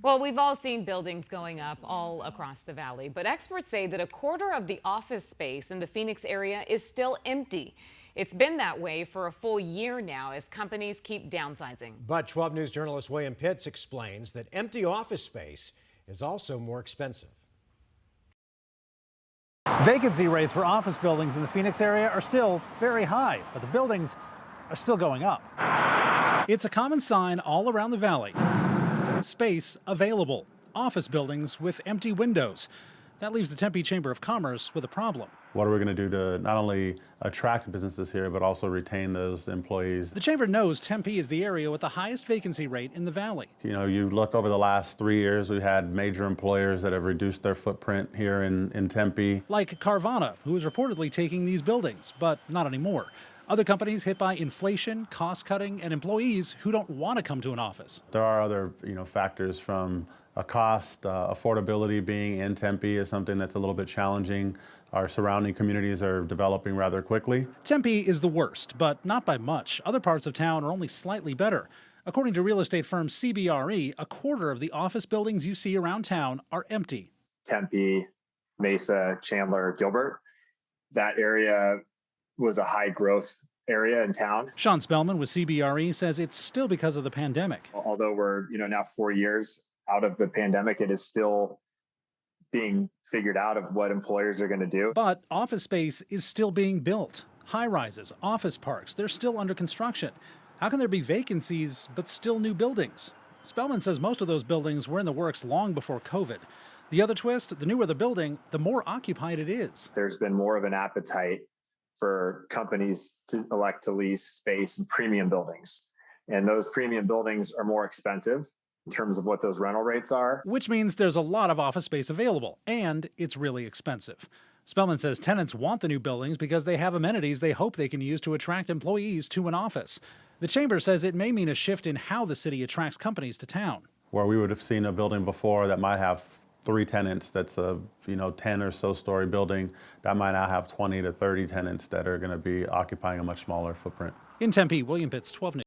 Well, we've all seen buildings going up all across the valley, but experts say that a quarter of the office space in the Phoenix area is still empty. It's been that way for a full year now as companies keep downsizing. But 12 News journalist William Pitts explains that empty office space is also more expensive. Vacancy rates for office buildings in the Phoenix area are still very high, but the buildings are still going up. It's a common sign all around the valley. Space available. Office buildings with empty windows. That leaves the Tempe Chamber of Commerce with a problem. What are we going to do to not only attract businesses here, but also retain those employees? The chamber knows Tempe is the area with the highest vacancy rate in the valley. You know, you look over the last 3 years, we've had major employers that have reduced their footprint here in Tempe. Like Carvana, who is reportedly taking these buildings, but not anymore. Other companies hit by inflation, cost cutting, and employees who don't want to come to an office. There are other, factors from a cost, affordability. Being in Tempe is something that's a little bit challenging. Our surrounding communities are developing rather quickly. Tempe is the worst, but not by much. Other parts of town are only slightly better. According to real estate firm CBRE, a quarter of the office buildings you see around town are empty. Tempe, Mesa, Chandler, Gilbert, that area was a high growth area in town. Sean Spellman with CBRE says it's still because of the pandemic. Although we're, now 4 years out of the pandemic, it is still being figured out of what employers are going to do. But office space is still being built. High rises, office parks, they're still under construction. How can there be vacancies but still new buildings? Spellman says most of those buildings were in the works long before COVID. The other twist, the newer the building, the more occupied it is. There's been more of an appetite for companies to elect to lease space in premium buildings. And those premium buildings are more expensive in terms of what those rental rates are. Which means there's a lot of office space available, and it's really expensive. Spellman says tenants want the new buildings because they have amenities they hope they can use to attract employees to an office. The chamber says it may mean a shift in how the city attracts companies to town. Where we would have seen a building before that might have 3 tenants, that's a 10 or so story building, that might now have 20 to 30 tenants that are going to be occupying a much smaller footprint. In Tempe, William Pitts, 12 News.